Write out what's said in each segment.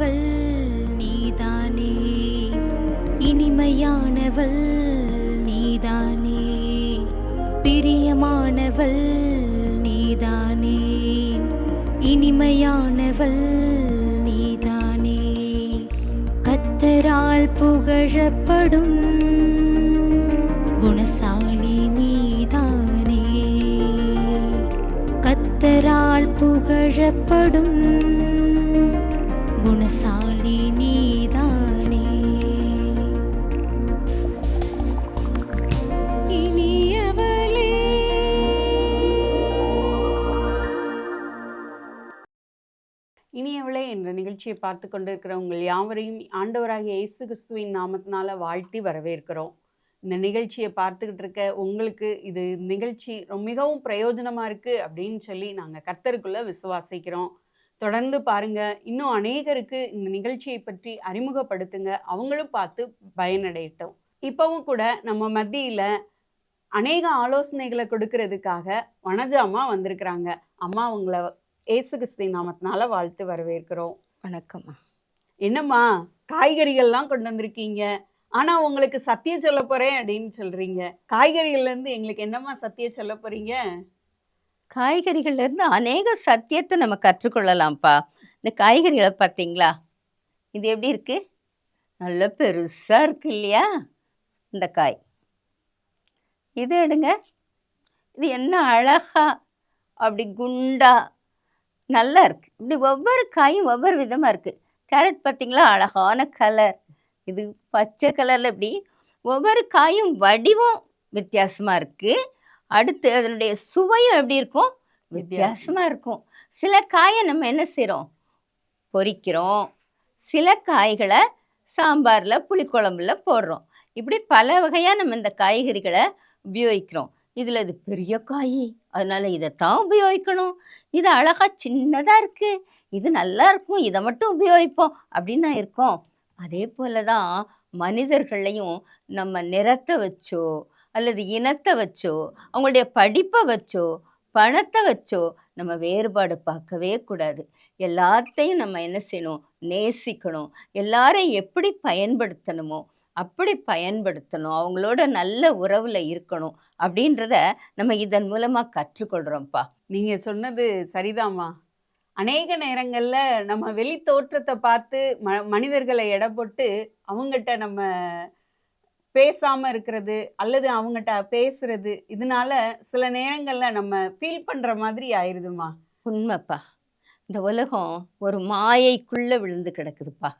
இனிமையானவள் நீதானே, இனிமையானவள் நீதானே, பிரியமானவள் நீதானே, இனிமையானவள் நீதானே. கர்த்தரால் புகழப்படும் குணசாலி நீதானே, கர்த்தரால் புகழப்படும் குணசாலி நீதானே. இனியவளே. இனியவளே என்ற நிகழ்ச்சியை பார்த்து கொண்டிருக்கிற உங்கள் யாவரையும் ஆண்டவராகிய இயேசு கிறிஸ்துவின் நாமத்தினால வாழ்த்தி வரவேற்கிறோம். இந்த நிகழ்ச்சியை பார்த்துக்கிட்டு இருக்க உங்களுக்கு இது நிகழ்ச்சி மிகவும் பிரயோஜனமாக இருக்குது அப்படின்னு சொல்லி நாங்கள் கர்த்தருக்குள்ளே விசுவாசிக்கிறோம். தொடர்ந்து பாருங்கள், இன்னும் அநேகருக்கு இந்த நிகழ்ச்சியை பற்றி அறிமுகப்படுத்துங்க, அவங்களும் பார்த்து பயனடையட்டும். இப்போவும் கூட நம்ம மத்தியில் அநேக ஆலோசனைகளை கொடுக்கறதுக்காக வனஜாமா வந்திருக்கிறாங்க. அம்மா உங்களை இயேசு கிறிஸ்துவின் நாமத்தினால வாழ்த்து வரவேற்கிறோம். வணக்கம்மா. என்னம்மா காய்கறிகள்லாம் கொண்டு வந்திருக்கீங்க, ஆனால் உங்களுக்கு சத்தியம் சொல்ல போகிறேன் அப்படின்னு சொல்கிறீங்க. காய்கறிகள்லேருந்து எங்களுக்கு என்னம்மா சத்தியம் சொல்ல போகிறீங்க? காய்கறிகள்லேருந்து அநேக சத்தியத்தை நம்ம கற்றுக்கொள்ளலாம்ப்பா. இந்த காய்கறிகளை பார்த்தீங்களா, இது எப்படி இருக்கு? நல்ல பெருசாக இருக்கு இல்லையா? இந்த காய் இது எடுங்க, இது என்ன அழகா அப்படி குண்டா நல்லா இருக்கு. இப்படி ஒவ்வொரு காயும் ஒவ்வொரு விதமாக இருக்குது. கேரட் பார்த்தீங்களா, அழகான கலர். இது பச்சை கலரில் இப்படி ஒவ்வொரு காயும் வடிவம் வித்தியாசமாக இருக்குது. அடுத்து அதனுடைய சுவையும் எப்படி இருக்கும்? வித்தியாசமாக இருக்கும். சில காயை நம்ம என்ன செய்கிறோம்? பொரிக்கிறோம். சில காய்களை சாம்பாரில் புளிக்குழம்புல போடுறோம். இப்படி பல வகையாக நம்ம இந்த காய்கறிகளை உபயோகிக்கிறோம். இதில் இது பெரிய காய், அதனால் இதைத்தான் உபயோகிக்கணும். இது அழகாக சின்னதாக இருக்குது, இது நல்லா இருக்கும், இதை மட்டும் உபயோகிப்போம் அப்படின்னு தான் இருக்கோம். அதே போல தான் மனிதர்களையும் நம்ம நிறத்தை வச்சோ அல்லது இனத்தை வச்சோ அவங்களுடைய படிப்பை வச்சோ பணத்தை வச்சோ நம்ம வேறுபாடு பார்க்கவே கூடாது. எல்லாத்தையும் நம்ம என்ன செய்யணும்? நேசிக்கணும். எல்லாரையும் எப்படி பயன்படுத்தணுமோ அப்படி பயன்படுத்தணும். அவங்களோட நல்ல உறவில் இருக்கணும் அப்படின்றத நம்ம இதன் மூலமாக கற்றுக்கொள்கிறோம்ப்பா. நீங்கள் சொன்னது சரிதாம்மா. அநேக நேரங்களில் நம்ம வெளி தோற்றத்தை பார்த்து மனிதர்களை எடை போட்டு அவங்ககிட்ட நம்ம பேசாமல் இருக்கிறது அல்லது அவங்ககிட்ட பேசுறது, இதனால சில நேரங்களில் நம்ம ஃபீல் பண்ணுற மாதிரி ஆயிடுதுமா. உண்மைப்பா. இந்த உலகம் ஒரு மாயைக்குள்ளே விழுந்து கிடக்குதுப்பா.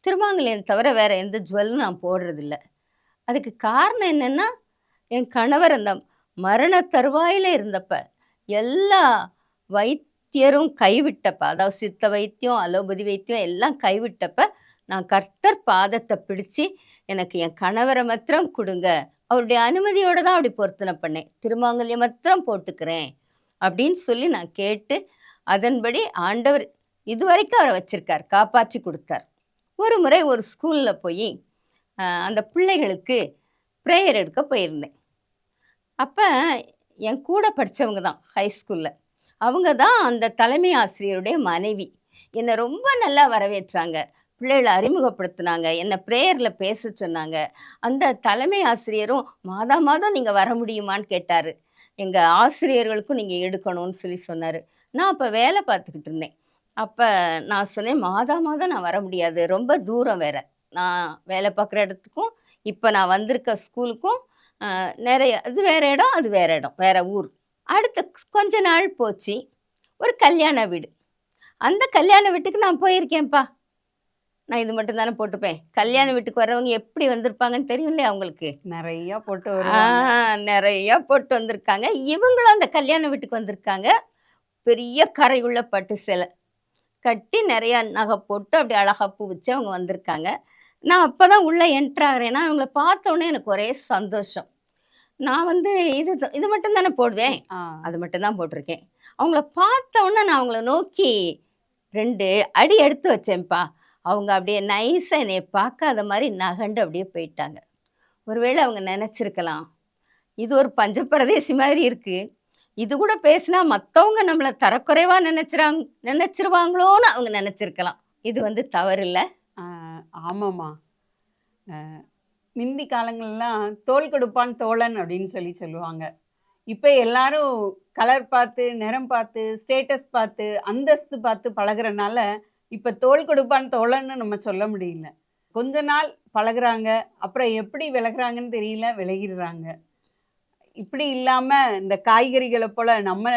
திருமாங்கல்யம் தவிர வேற எந்த ஜுவல்லும் நான் போடுறதில்ல. அதுக்கு காரணம் என்னன்னா, என் கணவர் அந்த மரண தருவாயில் இருந்தப்ப எல்லா வைத்தியரும் கைவிட்டப்ப, அதாவது சித்த வைத்தியம் அலோபதி வைத்தியம் எல்லாம் கைவிட்டப்ப நான் கர்த்தர் பாதத்தை பிடிச்சி எனக்கு என் கணவரை மாத்திரம் கொடுங்க, அவருடைய அனுமதியோடு தான் அப்படி பொருத்தனை பண்ணேன், திருமாங்கல்யம் மாத்திரம் போட்டுக்கிறேன் அப்படின்னு சொல்லி நான் கேட்டு அதன்படி ஆண்டவர் இதுவரைக்கும் அவரை வச்சிருக்கார், காப்பாற்றி கொடுத்தார். ஒரு முறை ஒரு ஸ்கூலில் போய் அந்த பிள்ளைகளுக்கு ப்ரேயர் எடுக்க போயிருந்தேன். அப்போ என் கூட படித்தவங்க தான் ஹைஸ்கூலில், அவங்க தான் அந்த தலைமை ஆசிரியருடைய மனைவி. என்னை ரொம்ப நல்லா வரவேற்றாங்க, பிள்ளைகளை அறிமுகப்படுத்தினாங்க, என்னை ப்ரேயரில் பேச சொன்னாங்க. அந்த தலைமை ஆசிரியரும் மாதம் நீங்கள் வர முடியுமான்னு கேட்டார். எங்கள் ஆசிரியர்களுக்கும் நீங்கள் எடுக்கணும்னு சொல்லி சொன்னார். நான் அப்போ வேலை பார்த்துக்கிட்டு இருந்தேன். அப்போ நான் சொன்னேன், மாதம் நான் வர முடியாது, ரொம்ப தூரம் வேறு, நான் வேலை பார்க்குற இடத்துக்கும் இப்போ நான் வந்திருக்க ஸ்கூலுக்கும் நிறைய, இது வேறு இடம், அது வேறு இடம், வேறு ஊர். அடுத்த கொஞ்ச நாள் போச்சு, ஒரு கல்யாண வீடு. அந்த கல்யாண வீட்டுக்கு நான் போயிருக்கேன்ப்பா. நான் இது மட்டும் தானே போட்டுப்பேன். கல்யாண வீட்டுக்கு வர்றவங்க எப்படி வந்திருப்பாங்கன்னு தெரியும் இல்லையா அவங்களுக்கு? நிறையா போட்டு நிறையா போட்டு வந்திருக்காங்க. இவங்களும் அந்த கல்யாண வீட்டுக்கு வந்திருக்காங்க. பெரிய கரையுள்ள பட்டு சேலை கட்டி நிறையா நகை போட்டு அப்படி அழகா பூ வச்சு அவங்க வந்திருக்காங்க. நான் அப்போ தான் உள்ளே என்ட்ரு ஆகிறேன்னா அவங்கள பார்த்தோன்னே எனக்கு ஒரே சந்தோஷம். நான் இது மட்டும் தானே போடுவேன், அது மட்டும் தான் போட்டிருக்கேன். அவங்கள பார்த்தோன்னே நான் அவங்கள நோக்கி 2 அடி எடுத்து வச்சேன்ப்பா. அவங்க அப்படியே நைஸாக என்னை பார்க்காத மாதிரி நகண்டு அப்படியே போயிட்டாங்க. ஒருவேளை அவங்க நினச்சிருக்கலாம், இது ஒரு பஞ்சப்பிரதேசி மாதிரி இருக்குது, இது கூட பேசினா மற்றவங்க நம்மளை தரக்குறைவாக நினச்சிருவாங்களோன்னு அவங்க நினச்சிருக்கலாம். இது தவறில்ல. ஆமாம்மா. முந்தி காலங்கள்லாம் தோள் கொடுப்பான் தோழன் அப்படின்னு சொல்லுவாங்க. இப்போ எல்லாரும் கலர் பார்த்து, நிறம் பார்த்து, ஸ்டேட்டஸ் பார்த்து, அந்தஸ்து பார்த்து பழகுறனால இப்போ தோள் கொடுப்பான் தோழன்னு நம்ம சொல்ல முடியல. கொஞ்ச நாள் பழகுறாங்க, அப்புறம் எப்படி விலகுறாங்கன்னு தெரியல, விலகிடுறாங்க. இப்படி இல்லாமல் இந்த காய்கறிகளை போல் நம்ம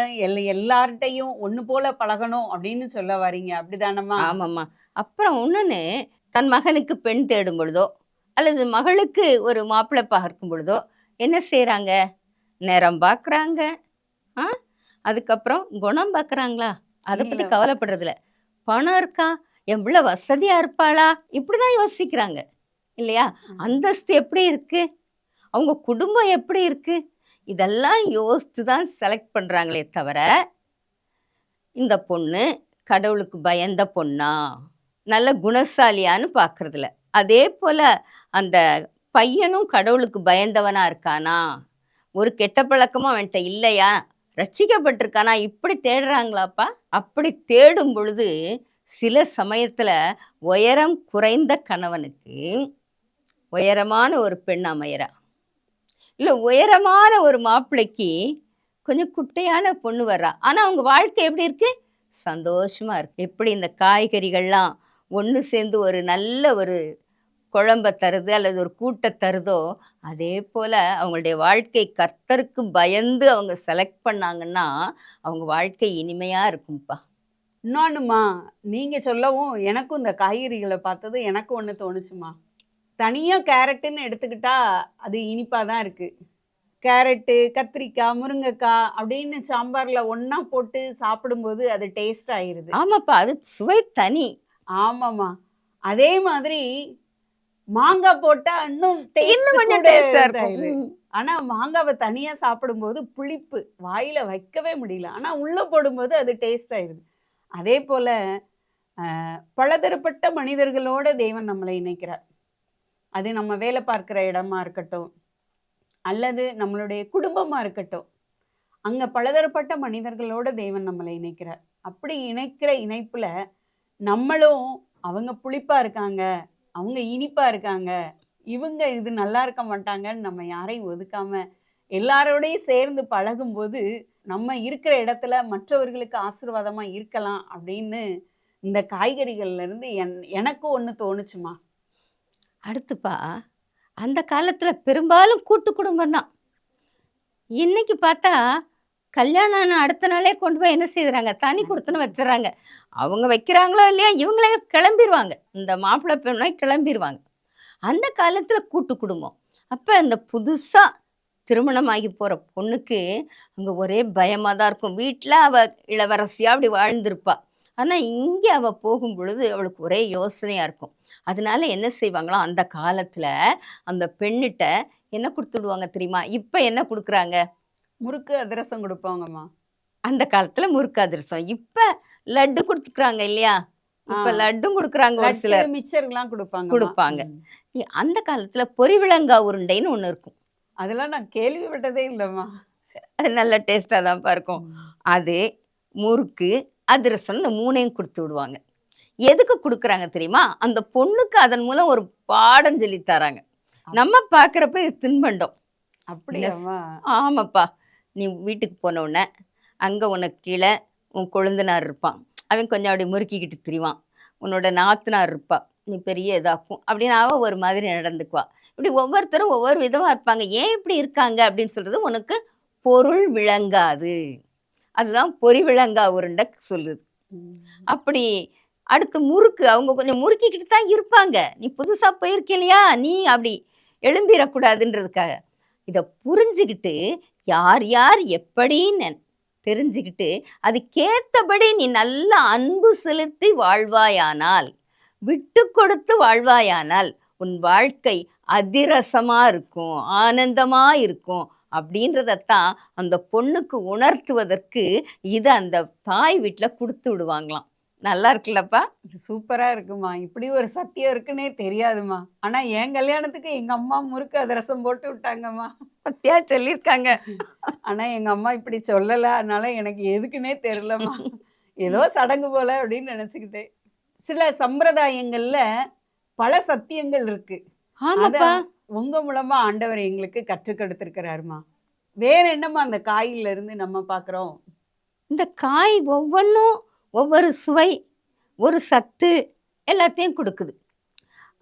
எல்லார்கிட்டையும் ஒன்று போல் பழகணும் அப்படின்னு சொல்ல வரீங்க, அப்படிதானம்மா? ஆமாம்மா. அப்புறம் இன்னொன்று, தன் மகனுக்கு பெண் தேடும் பொழுதோ அல்லது மகளுக்கு ஒரு மாப்பிள்ளை பார்க்கும் பொழுதோ என்ன செய்கிறாங்க? நிறம் பார்க்குறாங்க, அதுக்கப்புறம் குணம் பார்க்குறாங்களா, அதை பற்றி இல்லை. கவலைப்படுறதில்ல. பணம் இருக்கா, என் பிள்ளை வசதியாக இருப்பாளா, இப்படி தான் யோசிக்கிறாங்க இல்லையா? அந்தஸ்து எப்படி இருக்கு, அவங்க குடும்பம் எப்படி இருக்கு, இதெல்லாம் யோசித்து தான் செலக்ட் பண்ணுறாங்களே தவிர இந்த பொண்ணு கடவுளுக்கு பயந்த பொண்ணா, நல்ல குணசாலியான்னு பார்க்கறதில்ல. அதே போல் அந்த பையனும் கடவுளுக்கு பயந்தவனா இருக்கானா, ஒரு கெட்ட பழக்கமும் அவன்கிட்ட இல்லையா, ரட்சிக்கப்பட்டிருக்கானா, இப்படி தேடுறாங்களாப்பா. அப்படி தேடும் பொழுது சில சமயத்தில் உயரம் குறைந்த கணவனுக்கு உயரமான ஒரு பெண் அமையறா, இல்லை உயரமான ஒரு மாப்பிள்ளைக்கு கொஞ்சம் குட்டையான பொண்ணு வர்றா. ஆனால் அவங்க வாழ்க்கை எப்படி இருக்கு? சந்தோஷமா இருக்கு. எப்படி இந்த காய்கறிகள்லாம் ஒன்று சேர்ந்து ஒரு நல்ல ஒரு குழம்ப தருது அல்லது ஒரு கூட்டை தருதோ, அதே போல் அவங்களுடைய வாழ்க்கை கர்த்தருக்கு பயந்து அவங்க செலக்ட் பண்ணாங்கன்னா அவங்க வாழ்க்கை இனிமையாக இருக்கும்ப்பா. இன்னொன்னுமா, நீங்கள் சொல்லவும் எனக்கும் இந்த காய்கறிகளை பார்த்தது எனக்கு ஒன்று தோணுச்சுமா. தனியாக கேரட்டுன்னு எடுத்துக்கிட்டா அது இனிப்பாக தான் இருக்குது. கேரட்டு, கத்திரிக்காய், முருங்கைக்காய் அப்படின்னு சாம்பாரில் ஒன்றா போட்டு சாப்பிடும்போது அது டேஸ்ட் ஆயிடுது. ஆமாப்பா, அது சுவை தனி. ஆமாம்மா. அதே மாதிரி மாங்காய் போட்டால் இன்னும் கொஞ்சம் டேஸ்டா இருக்கும். ஆனால் மாங்காவை தனியாக சாப்பிடும்போது புளிப்பு வாயில் வைக்கவே முடியல, ஆனால் உள்ளே போடும்போது அது டேஸ்ட் ஆயிடுது. அதே போல் பலதரப்பட்ட மனிதர்களோட தேவன் நம்மளை இணைக்கிறார். அது நம்ம வேலை பார்க்குற இடமா இருக்கட்டும் அல்லது நம்மளுடைய குடும்பமாக இருக்கட்டும், அங்கே பலதரப்பட்ட மனிதர்களோட தேவன் நம்மளை இணைக்கிறார். அப்படி இணைக்கிற இணைப்பில் நம்மளும் அவங்க புளிப்பாக இருக்காங்க, அவங்க இனிப்பாக இருக்காங்க, இவங்க இது நல்லா இருக்க மாட்டாங்கன்னு நம்ம யாரையும் ஒதுக்காம எல்லாரோடையும் சேர்ந்து பழகும்போது நம்ம இருக்கிற இடத்துல மற்றவர்களுக்கு ஆசீர்வாதமாக இருக்கலாம் அப்படின்னு இந்த காய்கறிகள்லேருந்து எனக்கு ஒன்று தோணுச்சுமா. அடுத்துப்பா, அந்த காலத்தில் பெரும்பாலும் கூட்டு குடும்பம் தான். இன்னைக்கு பார்த்தா கல்யாணம் ஆன அடுத்த நாளே கொண்டு போய் என்ன செய்கிறாங்க? தனி கொடுத்துன்னு வச்சிடறாங்க. அவங்க வைக்கிறாங்களோ இல்லையா, இவங்களே கிளம்பிடுவாங்க, இந்த மாப்பிள்ளை பெண்ணை கிளம்பிடுவாங்க. அந்த காலத்தில் கூட்டு குடும்பம். அப்போ இந்த புதுசாக திருமணமாகி போகிற பொண்ணுக்கு அங்கே ஒரே பயமாக தான் இருக்கும். வீட்டில் அவள் இளவரசியாக அப்படி வாழ்ந்திருப்பா. ஆனால் இங்கே அவள் போகும் பொழுது அவளுக்கு ஒரே யோசனையாக இருக்கும். அதனால என்ன செய்வாங்களாம், அந்த காலத்தில் அந்த பெண்ணிட்ட என்ன கொடுத்துடுவாங்க தெரியுமா? இப்போ என்ன கொடுக்குறாங்க? முறுக்கு அதிரசம் கொடுப்பாங்கம்மா. அந்த காலத்தில் முறுக்கு அதிரசம், இப்போ லட்டு கொடுத்துக்குறாங்க இல்லையா? இப்போ லட்டும் கொடுக்குறாங்க, ஒரு சிலர் மிச்சர்லாம் கொடுப்பாங்க. அந்த காலத்தில் பொரிவிளங்காய் உருண்டைன்னு ஒன்று இருக்கும். அதெல்லாம் நான் கேள்விப்பட்டதே இல்லைம்மா. அது நல்ல டேஸ்ட்டாக தான்ப்பா இருக்கும். அது முறுக்கு அதிரசம் இந்த மூணையும் கொடுத்து விடுவாங்க. எதுக்கு கொடுக்குறாங்க தெரியுமா? அந்த பொண்ணுக்கு அதன் மூலம் ஒரு பாடம் சொல்லி தராங்க. நம்ம பார்க்குறப்ப இது தின்பண்டம். அப்படியாம்மா? ஆமாப்பா. நீ வீட்டுக்கு போன உடனே அங்கே உனக்கு கீழே உன் கொழுந்தனார் இருப்பான், அவன் கொஞ்சம் அப்படி முறுக்கிக்கிட்டு திரிவான். உன்னோட நாத்தனார் இருப்பா, நீ பெரிய இதாக்கும் அப்படின்னு அவள் ஒரு மாதிரி நடந்துக்குவா. இப்படி ஒவ்வொருத்தரும் ஒவ்வொரு விதமாக இருப்பாங்க. ஏன் இப்படி இருக்காங்க அப்படின்னு சொல்கிறது உனக்கு பொருள் விளங்காது. அதுதான் பொறி விளங்கா உருண்டை சொல்லுது. அப்படி அடுத்து முறுக்கு, அவங்க கொஞ்சம் முறுக்கிக்கிட்டு தான் இருப்பாங்க. நீ புதுசாக போயிருக்க இல்லையா, நீ அப்படி எழும்பிடக்கூடாதுன்றதுக்காக இதை புரிஞ்சுக்கிட்டு யார் யார் எப்படின்னு தெரிஞ்சுக்கிட்டு அதுக்கேற்றபடி நீ நல்ல அன்பு செலுத்தி வாழ்வாயானால், விட்டு கொடுத்து வாழ்வாயானால் உன் வாழ்க்கை அதிரசமாக இருக்கும், ஆனந்தமாக இருக்கும் அப்படின்றதத்தான் அந்த பொண்ணுக்கு உணர்த்துவதற்கு இதை அந்த தாய் வீட்டில் கொடுத்து விடுவாங்களாம். நல்லா இருக்குல்லப்பா? சூப்பராக இருக்குமா. இப்படி ஒரு சத்தியம் இருக்குன்னே தெரியாதுமா. ஆனால் என் கல்யாணத்துக்கு எங்கள் அம்மா முறுக்கு அதிரசம் போட்டு விட்டாங்கம்மா. பத்தியா சொல்லியிருக்காங்க. ஆனால் எங்கள் அம்மா இப்படி சொல்லலை, அதனால எனக்கு எதுக்குன்னே தெரிலம்மா. ஏதோ சடங்கு போல அப்படின்னு நினச்சிக்கிட்டேன். சில சம்பிரதாயங்கள்ல பல சத்தியங்கள் இருக்கு. அத ஆமாப்பா. உங்க மூலமா ஆண்டவர் எங்களுக்கு கற்றுக் கொடுத்திருக்கிறாருமா. வேற என்னம்மா அந்த காயில இருந்து நம்ம பார்க்குறோம்? இந்த காய் ஒவ்வொன்றும் ஒவ்வொரு சுவை, ஒரு சத்து எல்லாத்தையும் கொடுக்குது.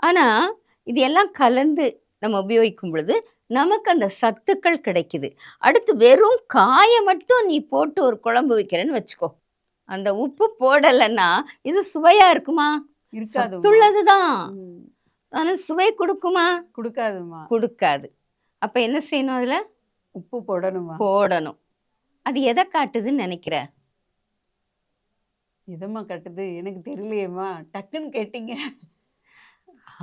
ஆனால் இது எல்லாம் கலந்து நம்ம உபயோகிக்கும் பொழுது நமக்கு அந்த சத்துக்கள் கிடைக்குது. அடுத்து வெறும் காயை மட்டும் நீ போட்டு ஒரு குழம்பு வைக்கிறேன்னு வச்சுக்கோ, அந்த உப்பு போடலைன்னா இது சுவையாக இருக்குமா? இருக்காதுமா. சத்துள்ளது தான், ம். ஆனால் சுவை கொடுக்குமா? கொடுக்காதுமா. கொடுக்காது. அப்போ என்ன செய்யணும்? அதில் உப்பு போடணுமா? போடணும். அது எதை காட்டுதுன்னு நினைக்கிற? எதம்மா கட்டுது? எனக்கு தெரியலையேம்மா. டக்குன்னு கேட்டீங்க.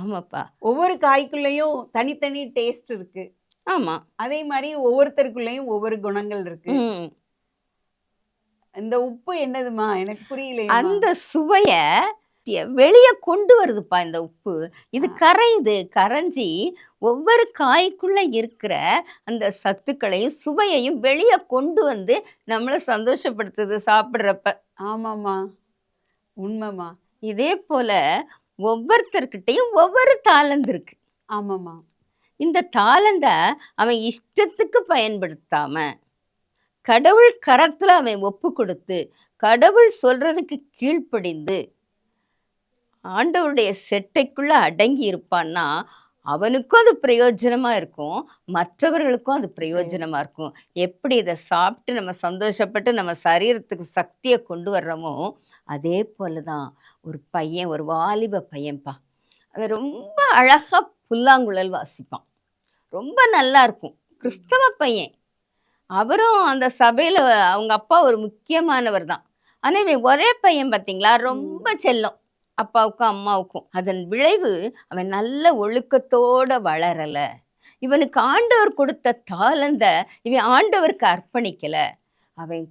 ஆமாப்பா. ஒவ்வொரு காய்க்குள்ளேயும் தனித்தனி டேஸ்ட் இருக்கு. ஆமாம். அதே மாதிரி ஒவ்வொருத்தருக்குள்ளேயும் ஒவ்வொரு குணங்கள் இருக்கு. ம். இந்த உப்பு என்னதுமா? எனக்கு புரியலையேம்மா. அந்த சுவையை வெளியே கொண்டு வருதுப்பா இந்த உப்பு. இது கரையுது, கரைஞ்சி ஒவ்வொரு காய்க்குள்ள இருக்கிற அந்த சத்துக்களையும் சுவையையும் வெளியே கொண்டு வந்து நம்மளை சந்தோஷப்படுத்துது சாப்பிட்றப்ப. ஆமாம்மா, உண்மைம்மா. இதே போல ஒவ்வொருத்தர்கிட்டையும் ஒவ்வொரு தாளந்து இருக்கு. ஆமாம்மா. இந்த தாளந்த அவன் இஷ்டத்துக்கு பயன்படுத்தாம கடவுள் கரத்துல அவன் ஒப்பு கொடுத்து கடவுள் சொல்றதுக்கு கீழ்ப்படிந்து ஆண்டவருடைய செட்டைக்குள்ள அடங்கி இருப்பான்னா அவனுக்கும் அது பிரயோஜனமா இருக்கும், மற்றவர்களுக்கும் அது பிரயோஜனமா இருக்கும். எப்படி இதை சாப்பிட்டு நம்ம சந்தோஷப்பட்டு நம்ம சரீரத்துக்கு சக்தியை கொண்டு வர்றோமோ அதே போலதான் ஒரு பையன், ஒரு வாலிப பையன்பா, அவன் ரொம்ப அழகா புல்லாங்குழல் வாசிப்பான். ரொம்ப நல்லா இருக்கும். கிறிஸ்தவ பையன். அவரும் அந்த சபையில அவங்க அப்பா ஒரு முக்கியமானவர் தான். ஆனா இவன் ஒரே பையன் பார்த்தீங்களா, ரொம்ப செல்லம் அப்பாவுக்கும் அம்மாவுக்கும். அதன் விளைவு அவன் நல்ல ஒழுக்கத்தோட வளரல. இவனுக்கு ஆண்டவர் கொடுத்த தாளந்த இவன் ஆண்டவருக்கு அர்ப்பணிக்கல. அவன்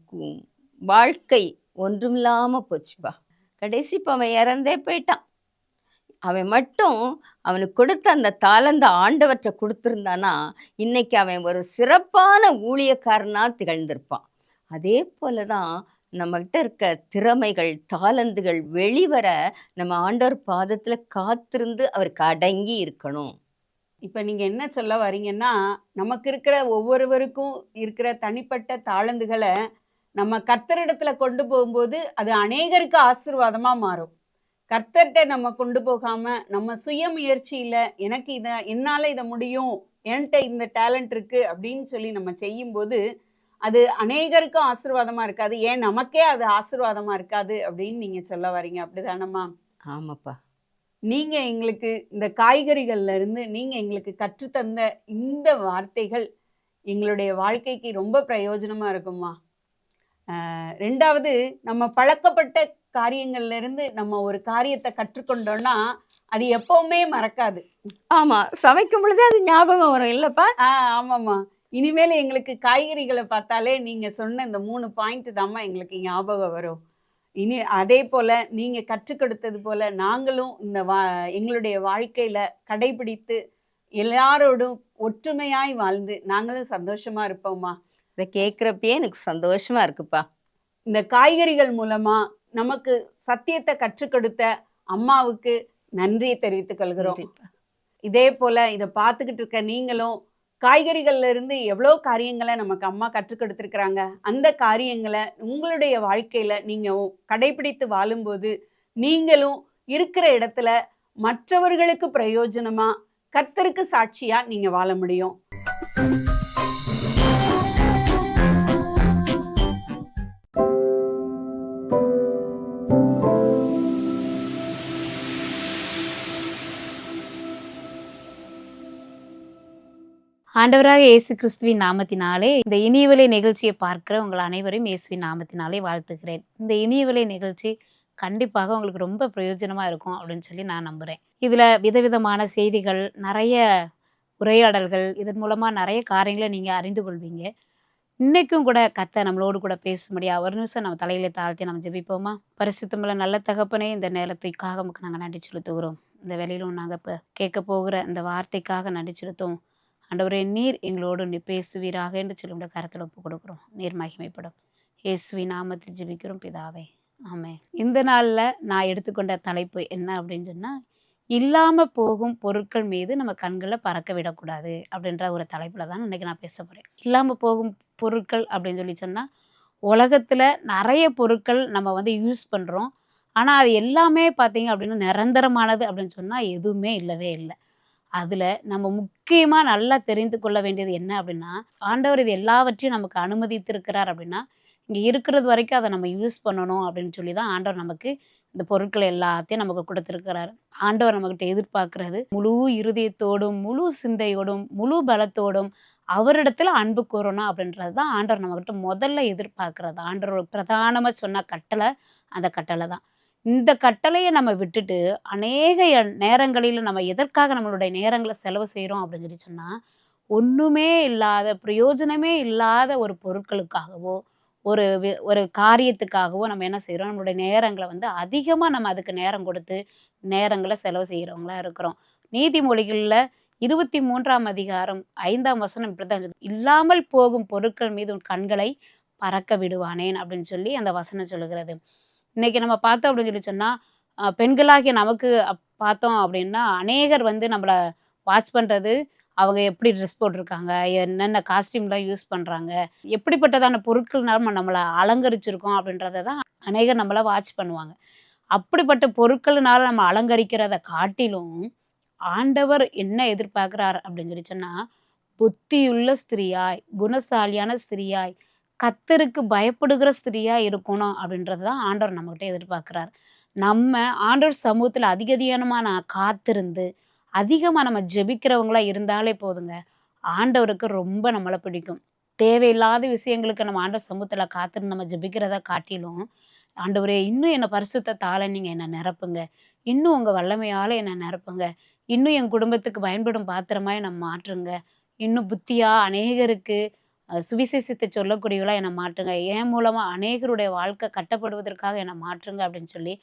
வாழ்க்கை ஒன்றுமில்லாம போச்சுப்பா. கடைசி இப்போ அவன் இறந்தே போயிட்டான். அவன் மட்டும் அவனுக்கு கொடுத்த அந்த தாளந்த ஆண்டவற்றை கொடுத்துருந்தானா இன்னைக்கு அவன் ஒரு சிறப்பான ஊழியக்காரனா திகழ்ந்திருப்பான். அதே போலதான் நம்மகிட்ட இருக்க திறமைகள், தாளந்துகள் வெளிவர நம்ம ஆண்டவர் பாதத்துல காத்திருந்து அவருக்கு அடங்கி இருக்கணும். இப்போ நீங்கள் என்ன சொல்ல வரீங்கன்னா, நமக்கு இருக்கிற ஒவ்வொருவருக்கும் இருக்கிற தனிப்பட்ட தாளந்துகளை நம்ம கர்த்தரிடத்துல கொண்டு போகும்போது அது அநேகருக்கு ஆசீர்வாதமாக மாறும். கர்த்தர்கிட்ட நம்ம கொண்டு போகாமல் நம்ம சுய முயற்சியில் எனக்கு இதை என்னால் இதை முடியும், என்கிட்ட இந்த டேலண்ட் இருக்குது அப்படின்னு சொல்லி நம்ம செய்யும்போது அது அநேகருக்கும் ஆசீர்வாதமாக இருக்காது. ஏன் நமக்கே அது ஆசீர்வாதமாக இருக்காது அப்படின்னு நீங்கள் சொல்ல வரீங்க. அப்படிதானம்மா? ஆமாப்பா. நீங்கள் எங்களுக்கு இந்த காய்கறிகள்ல இருந்து நீங்கள் எங்களுக்கு கற்றுத்தந்த இந்த வார்த்தைகள் எங்களுடைய வாழ்க்கைக்கு ரொம்ப பிரயோஜனமாக இருக்கும்மா. ரெண்டாவது, நம்ம பழக்கப்பட்ட காரியங்கள்ல இருந்து நம்ம ஒரு காரியத்தை கற்றுக்கொண்டோம்னா அது எப்பவுமே மறக்காது. ஆமா, சமைக்கும் பொழுதே அது ஞாபகம் வரும் இல்லப்பா? ஆமாம்மா. இனிமேல் எங்களுக்கு காய்கறிகளை பார்த்தாலே நீங்கள் சொன்ன இந்த 3 பாயிண்ட் தாம்மா எங்களுக்கு ஞாபகம் வரும். இனி அதே போல் நீங்கள் கற்றுக் கொடுத்தது போல் நாங்களும் இந்த எங்களுடைய வாழ்க்கையில் கடைபிடித்து எல்லாரோடும் ஒற்றுமையாய் வாழ்ந்து நாங்களும் சந்தோஷமாக இருப்போம்மா. இதை கேட்குறப்பயே எனக்கு சந்தோஷமா இருக்குப்பா. இந்த காய்கறிகள் மூலமாக நமக்கு சத்தியத்தை கற்றுக் கொடுத்த அம்மாவுக்கு நன்றியை தெரிவித்துக் கொள்கிறோம். நன்றிப்பா. இதே போல் இதை பார்த்துக்கிட்டு இருக்க நீங்களும் காய்கறிகள்ல இருந்து எவ்வளோ காரியங்களை நமக்கு அம்மா கற்றுக் கொடுத்துருக்குறாங்க. அந்த காரியங்களை உங்களுடைய வாழ்க்கையில் நீங்கள் கடைபிடித்து வாழும்போது நீங்களும் இருக்கிற இடத்துல மற்றவர்களுக்கு பிரயோஜனமாக கர்த்தருக்கு சாட்சியாக நீங்கள் வாழ முடியும். ஆண்டவராக இயேசு கிறிஸ்துவின் நாமத்தினாலே இந்த இனியவலை நிகழ்ச்சியை பார்க்கிற உங்கள் அனைவரையும் இயேசுவின் நாமத்தினாலே வாழ்த்துக்கிறேன். இந்த இனியவலை நிகழ்ச்சி கண்டிப்பாக உங்களுக்கு ரொம்ப பிரயோஜனமாக இருக்கும் அப்படின்னு சொல்லி நான் நம்புகிறேன். இதில் விதவிதமான செய்திகள், நிறைய உரையாடல்கள், இதன் மூலமாக நிறைய காரியங்களை நீங்கள் அறிந்து கொள்வீங்க. இன்றைக்கும் கூட கர்த்தர் நம்மளோடு கூட பேசும்படியா ஒரு நிமிஷம் நம்ம தலையில தாழ்த்தி நம்ம ஜெபிப்போமா? பரிசுத்தமுள்ள நல்ல தகப்பனே, இந்த நேரத்துக்காக நமக்கு நாங்கள் நன்றி செலுத்துகிறோம். இந்த வேளையிலும் நாங்கள் இப்போ கேட்க போகிற இந்த வார்த்தைக்காக நன்றி செலுத்துவோம். ஆண்டவரே, நீர் எங்களோடு நீ பேசுவீராக என்று சொல்லி கரத்தில் ஒப்பு கொடுக்குறோம். நீர் மகிமைப்படும். இயேசுவின் நாமத்தில் ஜெபிக்கிறோம் பிதாவே, ஆமென். இந்த நாள்ல நான் எடுத்துக்கொண்ட தலைப்பு என்ன அப்படின்னு சொன்னா, இல்லாம போகும் பொருட்கள் மீது நம்ம கண்கள பறக்க விடக்கூடாது அப்படின்ற ஒரு தலைப்புல தான் இன்னைக்கு நான் பேச போறேன். இல்லாம போகும் பொருட்கள் அப்படின்னு சொல்லி சொன்னா, உலகத்துல நெறைய பொருட்கள் நம்ம வந்து யூஸ் பண்றோம். ஆனா, அது எல்லாமே பார்த்தீங்க அப்படின்னா, நிரந்தரமானது அப்படின்னு சொன்னா எதுவுமே இல்லவே இல்ல. அதுல நம்ம முக்கியமா நல்லா தெரிந்து கொள்ள வேண்டியது என்ன அப்படின்னா, ஆண்டவர் இது எல்லாவற்றையும் நமக்கு அனுமதித்திருக்கிறார் அப்படின்னா, இங்க இருக்கிறது வரைக்கும் அத நம்ம யூஸ் பண்ணணும் அப்படின்னு சொல்லி தான் ஆண்டவர் நமக்கு இந்த பொருட்கள் எல்லாத்தையும் நமக்கு குடுத்திருக்கிறாரு. ஆண்டவர் நம்மகிட்ட எதிர்பார்க்கிறது முழு இருதயத்தோடும், முழு சிந்தையோடும், முழு பலத்தோடும் அவரிடத்துல அன்பு கூறணும் அப்படின்றது தான் ஆண்டவர் நம்மகிட்ட முதல்ல எதிர்பார்க்கிறது. ஆண்டவர் பிரதானமா சொன்ன கட்டளை அந்த கட்டளை தான். இந்த கட்டளைய நம்ம விட்டுட்டு அநேக நேரங்களில நம்ம எதற்காக நம்மளுடைய நேரங்கள செலவு செய்றோம் அப்படின்னு சொல்லி சொன்னா, ஒண்ணுமே இல்லாத, பிரயோஜனமே இல்லாத ஒரு பொருட்களுக்காகவோ, ஒரு காரியத்துக்காகவோ நம்ம என்ன செய்றோம், நம்மளுடைய நேரங்கள வந்து அதிகமா நம்ம அதுக்கு நேரம் கொடுத்து, நேரங்கள செலவு செய்றவங்களா இருக்கிறோம். நீதிமொழிகள்ல 23ஆம் அதிகாரம் 5ஆம் வசனம் இப்படித்தான் சொல்லுது. "இல்லாமல் போகும் பொருட்கள் மீது உன் கண்களை பறக்க விடுவானேன்" அப்படின்னு சொல்லி அந்த வசனம் சொல்லுகிறது. இன்னைக்கு நம்ம பார்த்தோம் அப்படின்னு சொல்லி சொன்னா, பெண்களாகிய நமக்கு பார்த்தோம் அப்படின்னா, அநேகர் வந்து நம்மள வாட்ச் பண்றது, அவங்க எப்படி ட்ரெஸ் போட்டிருக்காங்க, என்னென்ன காஸ்டியூம்லாம் யூஸ் பண்றாங்க, எப்படிப்பட்டதான பொருட்கள்னால நம்மள அலங்கரிச்சிருக்கோம் அப்படின்றத தான் அநேகர் நம்மள வாட்ச் பண்ணுவாங்க. அப்படிப்பட்ட பொருட்கள்னால நம்ம அலங்கரிக்கிறத காட்டிலும், ஆண்டவர் என்ன எதிர்பார்க்கிறார் அப்படின்னு சொல்லி சொன்னா, புத்தியுள்ள ஸ்திரியாய், குணசாலியான ஸ்திரியாய், கர்த்தருக்கு பயப்படுகிற ஸ்திரியா இருக்கணும் அப்படின்றது தான் ஆண்டவர் நம்மகிட்ட எதிர்பார்க்கிறார். நம்ம ஆண்டவர் சமூகத்துல அதிகதிகானமா நான் காத்திருந்து, அதிகமா நம்ம ஜெபிக்கிறவங்களா இருந்தாலே போதுங்க. ஆண்டவருக்கு ரொம்ப நம்மள பிடிக்கும். தேவையில்லாத விஷயங்களுக்கு நம்ம ஆண்டவர் சமூகத்துல காத்திருந்து நம்ம ஜெபிக்கிறத காட்டிலும், ஆண்டவரே இன்னும் என்ன பரிசுத்தத்தால நீங்க என்ன நிரப்புங்க. இன்னும் உங்க வல்லமையால என்ன நிரப்புங்க. இன்னும் என் குடும்பத்துக்கு பயன்படும் பாத்திரமா என்ன மாற்றுங்க. இன்னும் புத்தியா அநேகருக்கு சுவிசேஷத்தை சொல்லக்கூடியவளா என்ன மாற்றுங்க. என் மூலமா அநேகருடைய வாழ்க்கை கட்டப்படுவதற்காக என்ன மாற்றுங்க அப்படின்னு சொல்லி,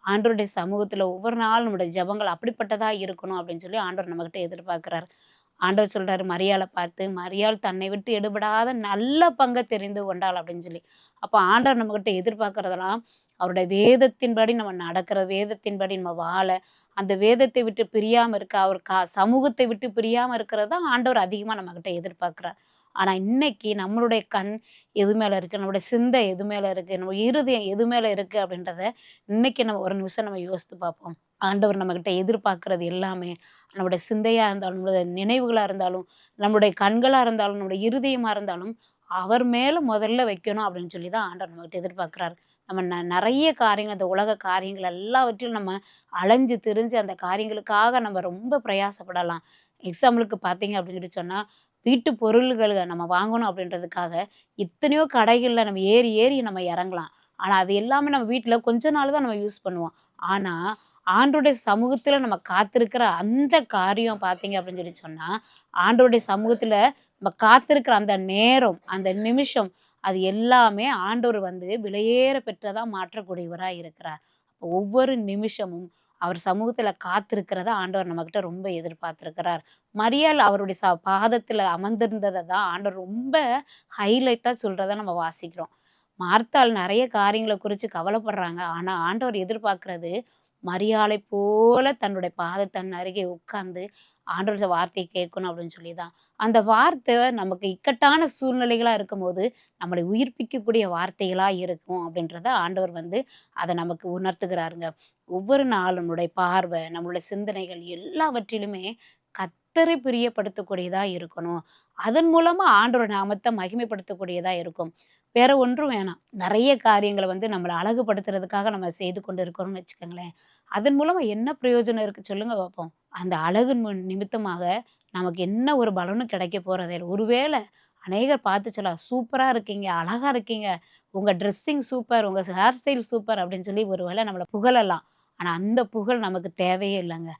ஆண்டவருடைய சமூகத்துல ஒவ்வொரு நாளும் நம்முடைய ஜெபங்கள் அப்படிப்பட்டதா இருக்கணும் அப்படின்னு சொல்லி ஆண்டவர் நம்மகிட்ட எதிர்பார்க்கிறார். ஆண்டவர் சொல்றாரு மரியாள பார்த்து, "மரியாள் தன்னை விட்டு எடுபடாத நல்ல பங்க தெரிந்து கொண்டாள்" அப்படின்னு சொல்லி. அப்ப ஆண்டவர் நம்மகிட்ட எதிர்பார்க்கிறதெல்லாம், அவருடைய வேதத்தின்படி நம்ம நடக்கிற, வேதத்தின்படி நம்ம வாழ, அந்த வேதத்தை விட்டு பிரியாம இருக்க, அவர் சமூகத்தை விட்டு பிரியாம இருக்கிறது தான் ஆண்டவர் அதிகமா நம்மகிட்ட எதிர்பார்க்கிறார். ஆனா இன்னைக்கு நம்மளுடைய கண் எது மேல இருக்கு? நம்மளுடைய சிந்தை எது மேல இருக்கு? நம்ம இருதயம் எது மேல இருக்கு? அப்படின்றத இன்னைக்கு நம்ம ஒரு நிமிஷம் நம்ம யோசித்து பார்ப்போம். ஆண்டவர் நம்மகிட்ட எதிர்பார்க்கிறது எல்லாமே, நம்முடைய சிந்தையா இருந்தாலும், நம்முடைய நினைவுகளா இருந்தாலும், நம்முடைய கண்களா இருந்தாலும், நம்முடைய இருதயமா இருந்தாலும், அவர் மேல முதல்ல வைக்கணும் அப்படின்னு சொல்லி தான் ஆண்டவர் நம்மகிட்ட எதிர்பார்க்கிறார். நம்ம நெறைய காரியங்கள், அந்த உலக காரியங்கள் எல்லாவற்றிலும் நம்ம அலைஞ்சு திரிஞ்சு அந்த காரியங்களுக்காக நம்ம ரொம்ப பிரயாசப்படலாம். எக்ஸாம்பிளுக்கு பார்த்தீங்க அப்படின்னு சொல்லி சொன்னா, வீட்டு பொருள்கள நம்ம வாங்கணும் அப்படின்றதுக்காக, எத்தனையோ கடைகள்ல நம்ம ஏறி ஏறி நம்ம இறங்கலாம். ஆனா, அது எல்லாமே நம்ம வீட்ல கொஞ்ச நாள் தான் நம்ம யூஸ் பண்ணுவோம். ஆனா, ஆண்டவருடைய சமூகத்துல நம்ம காத்திருக்கிற அந்த காரியம் பார்த்தீங்க அப்படின்னு சொல்லி சொன்னா, ஆண்டவருடைய சமூகத்துல நம்ம காத்திருக்கிற அந்த நேரம், அந்த நிமிஷம், அது எல்லாமே ஆண்டவர் வந்து விலையேற பெற்றதா மாற்றக்கூடியவரா இருக்கிறார். அப்ப ஒவ்வொரு நிமிஷமும் அவர் சமூகத்துல காத்திருக்கிறத ஆண்டவர் நம்மகிட்ட ரொம்ப எதிர்பார்த்திருக்கிறார். மரியாள் அவருடைய பாதத்துல அமர்ந்திருந்தத தான் ஆண்டவர் ரொம்ப ஹைலைட்டா சொல்றத நம்ம வாசிக்கிறோம். மார்த்தாள் நெறைய காரியங்கள குறிச்சு கவலைப்படுறாங்க. ஆனா, ஆண்டவர் எதிர்பார்க்கிறது, மரியாளைப் போல தன்னுடைய பாதத்தன் அருகே உட்கார்ந்து, ஆண்டவருடைய வார்த்தைய கேட்கணும் அப்படின்னு சொல்லி தான். அந்த வார்த்தை நமக்கு இக்கட்டான சூழ்நிலைகளா இருக்கும்போது, நம்மளை உயிர்ப்பிக்கக்கூடிய வார்த்தைகளா இருக்கும் அப்படின்றத ஆண்டவர் வந்து அத நமக்கு உணர்த்துகிறாருங்க. ஒவ்வொரு நாளும் நம்மளுடைய பார்வை, நம்மளுடைய சிந்தனைகள் எல்லாவற்றிலுமே கர்த்தரை பிரியப்படுத்தக்கூடியதா இருக்கணும். அதன் மூலமா ஆண்டவருடைய நாமத்த மகிமைப்படுத்தக்கூடியதா இருக்கும். வேற ஒன்றும் வேணாம். நெறைய காரியங்கள வந்து நம்மள அழகுபடுத்துறதுக்காக நம்ம செய்து கொண்டு இருக்கிறோம்னு வச்சுக்கோங்களேன். அதன் மூலமா என்ன பிரயோஜனம் இருக்கு சொல்லுங்க பாப்போம். அந்த அழகு நிமித்தமாக நமக்கு என்ன ஒரு பலனும் கிடைக்க போறதே இல்ல. ஒருவேள அநேகர் பார்த்து சொல்லலாம், "சூப்பரா இருக்கீங்க, அழகா இருக்கீங்க, உங்க ட்ரெஸ்ஸிங் சூப்பர், உங்க ஹேர் ஸ்டைல் சூப்பர்" அப்படின்னு சொல்லி ஒரு வேள நம்மள புகழலாம். ஆனா அந்த புகழ் நமக்கு தேவையே இல்லங்க.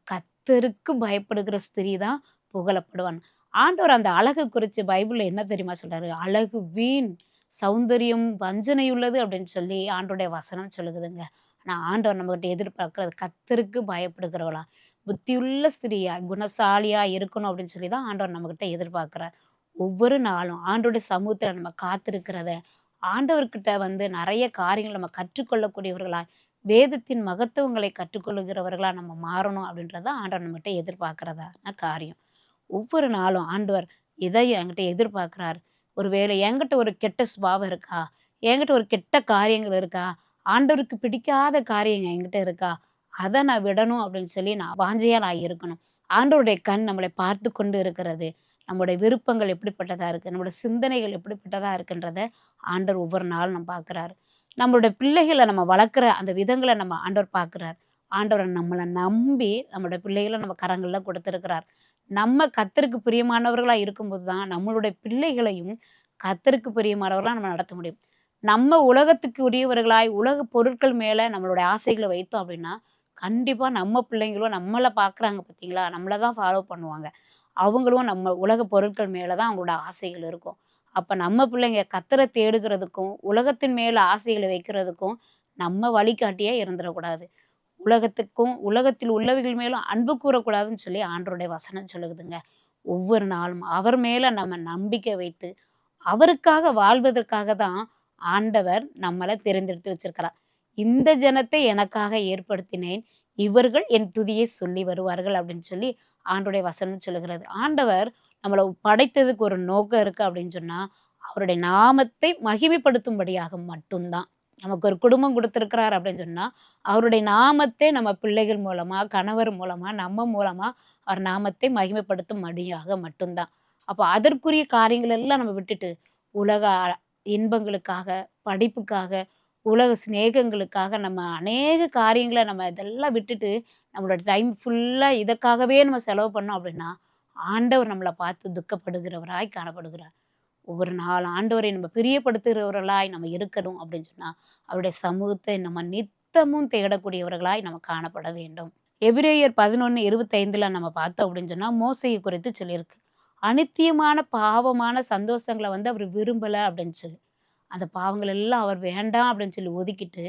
கர்த்தருக்கு பயப்படுகிற ஸ்திரீ தான் புகழப்படுவான். ஆண்டவர் அந்த அழகு குறிச்சு பைபிள்ல என்ன தெரியுமா சொல்றாரு? "அழகு வீண், சௌந்தரியம் வஞ்சனையுள்ளது" அப்படின்னு சொல்லி ஆண்டவருடைய வசனம் சொல்லுதுங்க. ஆனா ஆண்டவர் நம்மகிட்ட எதிர்பார்க்கிறது கர்த்தருக்கு பயப்படுகிறவளா, புத்தியுள்ள ஸ்திரியா, குணசாலியா இருக்கணும் அப்படின்னு சொல்லி தான் ஆண்டவர் நம்மகிட்ட எதிர்பார்க்கிறார். ஒவ்வொரு நாளும் ஆண்டவருடைய சமூகத்துல நம்ம காத்திருக்கிறத, ஆண்டவர்கிட்ட வந்து நிறைய காரியங்கள் நம்ம கற்றுக்கொள்ளக்கூடியவர்களாய், வேதத்தின் மகத்துவங்களை கற்றுக்கொள்ளுகிறவர்களா நம்ம மாறணும் அப்படின்றத ஆண்டவர் நம்மகிட்ட எதிர்பார்க்கிறதான காரியம். ஒவ்வொரு நாளும் ஆண்டவர் எதை என்கிட்ட எதிர்பார்க்கிறார்? ஒருவேளை என்கிட்ட ஒரு கெட்ட சுபாவம் இருக்கா? என்கிட்ட ஒரு கெட்ட காரியங்கள் இருக்கா? ஆண்டவருக்கு பிடிக்காத காரியங்கள் என்கிட்ட இருக்கா? அத நான் விடணும் அப்படின்னு சொல்லி வாஞ்சையா நான் இருக்கணும். ஆண்டவருடைய கண் நம்மளை பார்த்து கொண்டு இருக்கிறது. நம்முடைய விருப்பங்கள் எப்படிப்பட்டதா இருக்கு? நம்முடைய சிந்தனைகள் எப்படிப்பட்டதா இருக்குன்றத ஆண்டவர் ஒவ்வொரு நாளும் பார்க்கிறாரு. நம்மளுடைய பிள்ளைகள நம்ம வளர்க்குற அந்த விதங்கள நம்ம ஆண்டவர் பார்க்கிறார். ஆண்டவர் நம்மள நம்பி நம்முடைய பிள்ளைகள நம்ம கரங்கள்ல கொடுத்திருக்கிறார். நம்ம கர்த்தருக்கு பிரியமானவர்களா இருக்கும்போது தான், நம்மளுடைய பிள்ளைகளையும் கர்த்தருக்கு பிரியமானவர்களா நம்ம நடத்த முடியும். நம்ம உலகத்துக்கு உரியவர்களாய், உலக பொருட்கள் மேல நம்மளுடைய ஆசைகள வைத்தோம் அப்படின்னா, கண்டிப்பா நம்ம பிள்ளைங்களும் நம்மள பார்க்குறாங்க பார்த்தீங்களா? நம்மள தான் ஃபாலோ பண்ணுவாங்க. அவங்களும் நம்ம உலக பொருட்கள் மேல தான் அவங்களோட ஆசைகள் இருக்கும். அப்ப நம்ம பிள்ளைங்க கர்த்தர தேடுகிறதுக்கும், உலகத்தின் மேல ஆசைகள வைக்கிறதுக்கும், நம்ம வழிகாட்டியா இருந்துறக்கூடாது. உலகத்துக்கும், உலகத்தில் உள்ளவைகள் மேலும் அன்பு கூரக்கூடாதுன்னு சொல்லி ஆண்டவருடைய வசனம் சொல்லுதுங்க. ஒவ்வொரு நாளும் அவர் மேல நம்ம நம்பிக்கை வைத்து, அவருக்காக வாழ்வதற்காக தான் ஆண்டவர் நம்மள தெரிந்தெடுத்து வச்சிருக்கிறார். "இந்த ஜனத்தை எனக்காக ஏற்படுத்தினேன். இவர்கள் என் துதியை சொல்லி வருவார்கள்" அப்படின்னு சொல்லி ஆண்டவருடைய வசனம் சொல்லுகிறது. ஆண்டவர் நம்மள படைத்ததுக்கு ஒரு நோக்கம் இருக்கு அப்படின்னு சொன்னா, அவருடைய நாமத்தை மகிமைப்படுத்தும்படியாக மட்டும் தான். நமக்கு ஒரு குடும்பம் குடுத்திருக்கிறார் அப்படின்னு சொன்னா, அவருடைய நாமத்தை நம்ம பிள்ளைகள் மூலமா, கணவர் மூலமா, நம்ம மூலமா அவர் நாமத்தை மகிமைப்படுத்தும்படியாக மட்டும் தான். அப்ப அதற்குரிய காரியங்கள் எல்லாம் நம்ம விட்டுட்டு, உலக இன்பங்களுக்காக, படிப்புக்காக, உலக சிநேகங்களுக்காக நம்ம அநேக காரியங்கள நம்ம இதெல்லாம் விட்டுட்டு, நம்மளோட டைம் ஃபுல்லா இதற்காகவே நம்ம செலவு பண்ணோம் அப்படின்னா, ஆண்டவர் நம்மள பார்த்து துக்கப்படுகிறவராய் காணப்படுகிறார். ஒவ்வொரு நாள் ஆண்டவரை நம்ம பிரியப்படுத்துகிறவர்களாய் நம்ம இருக்கணும் அப்படின்னு சொன்னா, அவருடைய சமூகத்தை நம்ம நித்தமும் தேடக்கூடியவர்களாய் நம்ம காணப்பட வேண்டும். எபிரேயர் 11:25 நம்ம பார்த்தோம் அப்படின்னு சொன்னா, மோசேயை குறித்து சொல்லியிருக்கு. அநித்தியமான பாவமான சந்தோஷங்கள வந்து அவர் விரும்பல அப்படின்னு சொல்லி. அந்த பாவங்கள் எல்லாம் அவர் வேண்டாம் அப்படின்னு சொல்லி ஒதுக்கிட்டு,